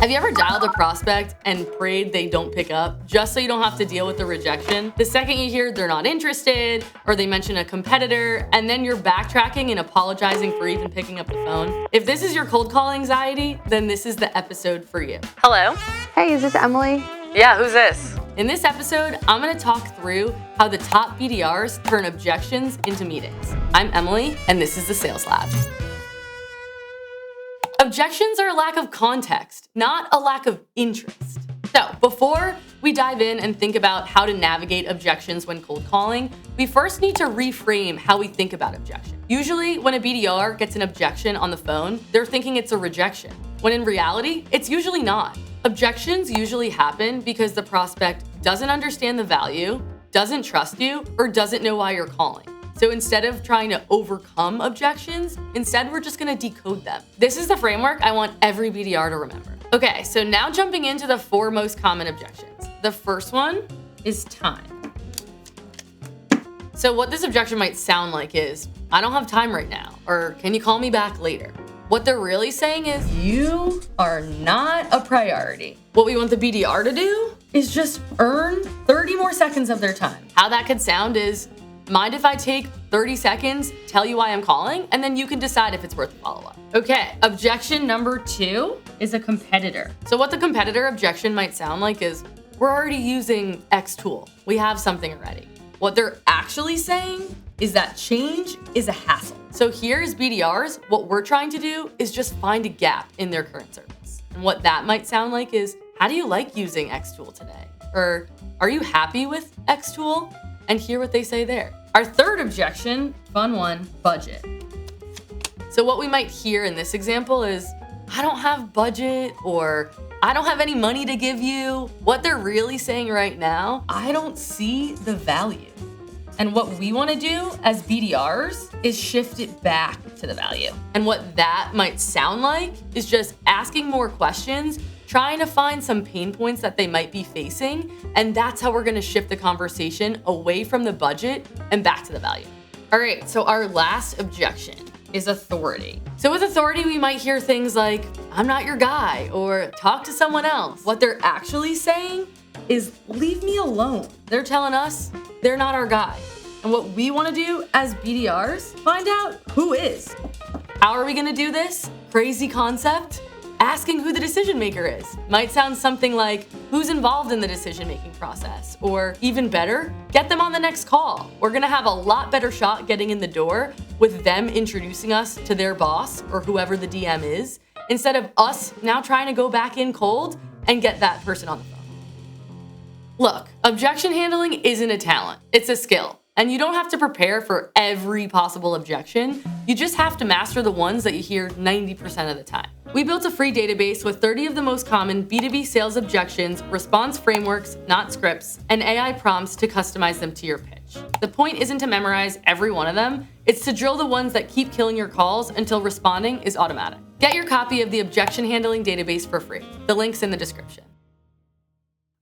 Have you ever dialed a prospect and prayed they don't pick up just so you don't have to deal with the rejection? The second you hear they're not interested or they mention a competitor, and then you're backtracking and apologizing for even picking up the phone. If this is your cold call anxiety, then this is the episode for you. Hello? Hey, is this Emily? Yeah, who's this? In this episode, I'm gonna talk through how the top BDRs turn objections into meetings. I'm Emily, and this is the Sales Lab. Objections are a lack of context, not a lack of interest. So before we dive in and think about how to navigate objections when cold calling, we first need to reframe how we think about objection. Usually when a BDR gets an objection on the phone, they're thinking it's a rejection, when in reality, it's usually not. Objections usually happen because the prospect doesn't understand the value, doesn't trust you, or doesn't know why you're calling. So instead of trying to overcome objections, instead we're just gonna decode them. This is the framework I want every BDR to remember. Okay, so now jumping into the 4 most common objections. The first one is time. So what this objection might sound like is, I don't have time right now, or can you call me back later? What they're really saying is, you are not a priority. What we want the BDR to do is just earn 30 more seconds of their time. How that could sound is, mind if I take 30 seconds, tell you why I'm calling, and then you can decide if it's worth a follow-up. Okay, objection number 2 is a competitor. So what the competitor objection might sound like is, we're already using X tool. We have something already. What they're actually saying is that change is a hassle. So here as BDRs, what we're trying to do is just find a gap in their current service. And what that might sound like is, how do you like using X tool today? Or are you happy with X tool? And hear what they say there. Our third objection, fun one, budget. So what we might hear in this example is, I don't have budget, or I don't have any money to give you. What they're really saying right now, I don't see the value. And what we wanna do as BDRs is shift it back to the value. And what that might sound like is just asking more questions, trying to find some pain points that they might be facing, and that's how we're gonna shift the conversation away from the budget and back to the value. All right, so our last objection is authority. So with authority, we might hear things like, I'm not your guy, or talk to someone else. What they're actually saying is, leave me alone. They're telling us they're not our guy. And what we wanna do as BDRs, find out who is. How are we gonna do this? Crazy concept. Asking who the decision maker is. Might sound something like, who's involved in the decision-making process? Or even better, get them on the next call. We're gonna have a lot better shot getting in the door with them introducing us to their boss or whoever the DM is, instead of us now trying to go back in cold and get that person on the phone. Look, objection handling isn't a talent, it's a skill. And you don't have to prepare for every possible objection. You just have to master the ones that you hear 90% of the time. We built a free database with 30 of the most common B2B sales objections, response frameworks, not scripts, and AI prompts to customize them to your pitch. The point isn't to memorize every one of them, it's to drill the ones that keep killing your calls until responding is automatic. Get your copy of the objection handling database for free. The link's in the description.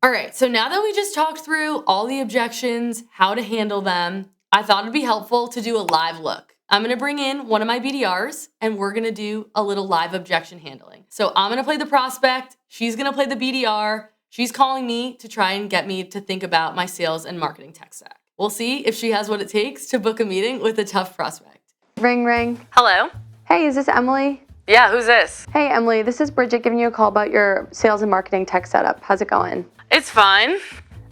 All right, so now that we just talked through all the objections, how to handle them, I thought it'd be helpful to do a live look. I'm gonna bring in one of my BDRs and we're gonna do a little live objection handling. So I'm gonna play the prospect, she's gonna play the BDR, she's calling me to try and get me to think about my sales and marketing tech stack. We'll see if she has what it takes to book a meeting with a tough prospect. Ring, ring. Hello? Hey, is this Emily? Yeah, who's this? Hey, Emily, this is Bridget giving you a call about your sales and marketing tech setup. How's it going? It's fine.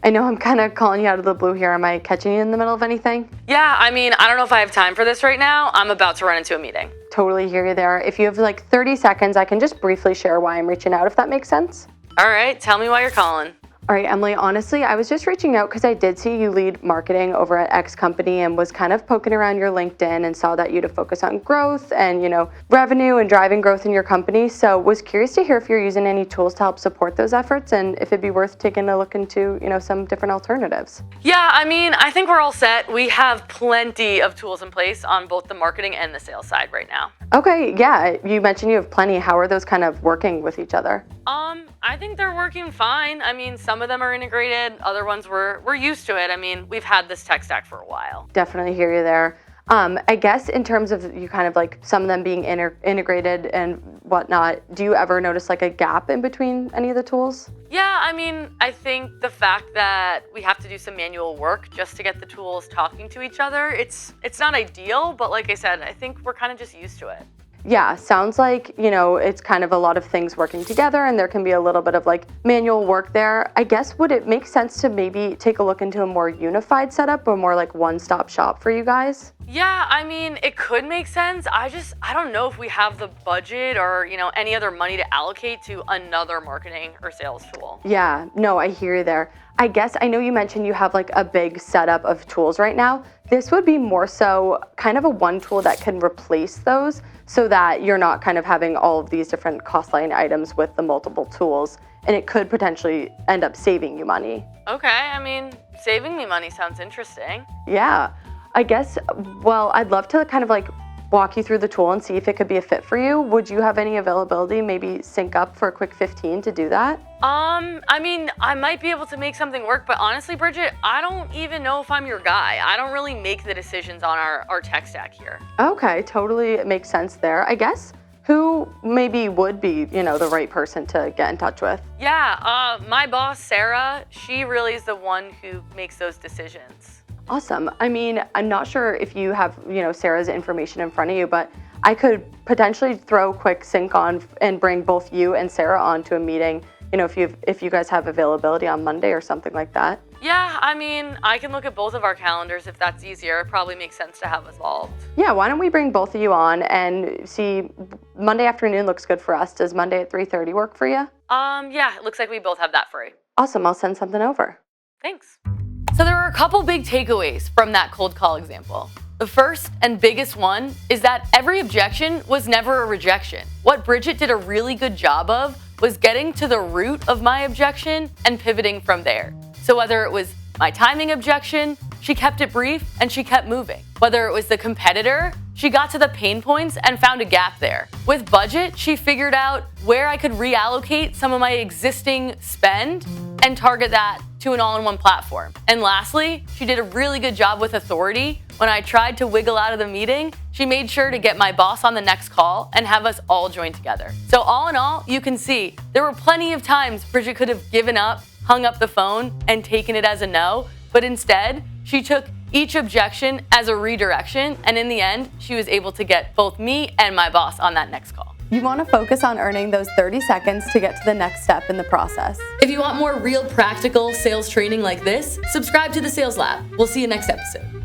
I know I'm kind of calling you out of the blue here. Am I catching you in the middle of anything? Yeah, I mean, I don't know if I have time for this right now. I'm about to run into a meeting. Totally hear you there. If you have like 30 seconds, I can just briefly share why I'm reaching out, if that makes sense. All right, tell me why you're calling. All right, Emily, honestly, I was just reaching out because I did see you lead marketing over at X company and was kind of poking around your LinkedIn and saw that you to focus on growth and, revenue and driving growth in your company. So was curious to hear if you're using any tools to help support those efforts and if it'd be worth taking a look into, some different alternatives. Yeah, I mean, I think we're all set. We have plenty of tools in place on both the marketing and the sales side right now. Okay, yeah, you mentioned you have plenty. How are those kind of working with each other? I think they're working fine. I mean, some of them are integrated, other ones we're used to it. I mean, we've had this tech stack for a while. Definitely hear you there. I guess in terms of you kind of like some of them being integrated and whatnot, do you ever notice like a gap in between any of the tools? Yeah, I mean, I think the fact that we have to do some manual work just to get the tools talking to each other, it's not ideal, but like I said, I think we're kind of just used to it. Yeah, sounds like, it's kind of a lot of things working together and there can be a little bit of like manual work there. I guess would it make sense to maybe take a look into a more unified setup or more like one-stop shop for you guys? Yeah, I mean, it could make sense. I don't know if we have the budget or, any other money to allocate to another marketing or sales tool. Yeah, no, I hear you there. I guess I know you mentioned you have like a big setup of tools right now. This would be more so kind of a one tool that can replace those so that you're not kind of having all of these different cost line items with the multiple tools, and it could potentially end up saving you money. Okay, I mean, saving me money sounds interesting. Yeah, I guess, well, I'd love to kind of like walk you through the tool and see if it could be a fit for you. Would you have any availability, maybe sync up for a quick 15 to do that? I mean, I might be able to make something work, but honestly, Bridget, I don't even know if I'm your guy. I don't really make the decisions on our tech stack here. Okay, totally makes sense there. I guess who maybe would be, the right person to get in touch with? Yeah, my boss, Sarah, she really is the one who makes those decisions. Awesome. I mean, I'm not sure if you have, Sarah's information in front of you, but I could potentially throw a quick sync on and bring both you and Sarah onto a meeting, if you guys have availability on Monday or something like that. Yeah, I mean, I can look at both of our calendars if that's easier. It probably makes sense to have us involved. Yeah, why don't we bring both of you on and see, Monday afternoon looks good for us. Does Monday at 3:30 work for you? Yeah, it looks like we both have that free. Awesome, I'll send something over. Thanks. So there are a couple big takeaways from that cold call example. The first and biggest one is that every objection was never a rejection. What Bridget did a really good job of was getting to the root of my objection and pivoting from there. So whether it was my timing objection, she kept it brief and she kept moving. Whether it was the competitor, she got to the pain points and found a gap there. With budget, she figured out where I could reallocate some of my existing spend and target that to an all-in-one platform. And lastly, she did a really good job with authority. When I tried to wiggle out of the meeting, she made sure to get my boss on the next call and have us all join together. So all in all, you can see there were plenty of times Bridget could have given up, hung up the phone, and taken it as a no, but instead, she took each objection as a redirection, and in the end, she was able to get both me and my boss on that next call. You want to focus on earning those 30 seconds to get to the next step in the process. If you want more real practical sales training like this, subscribe to the Sales Lab. We'll see you next episode.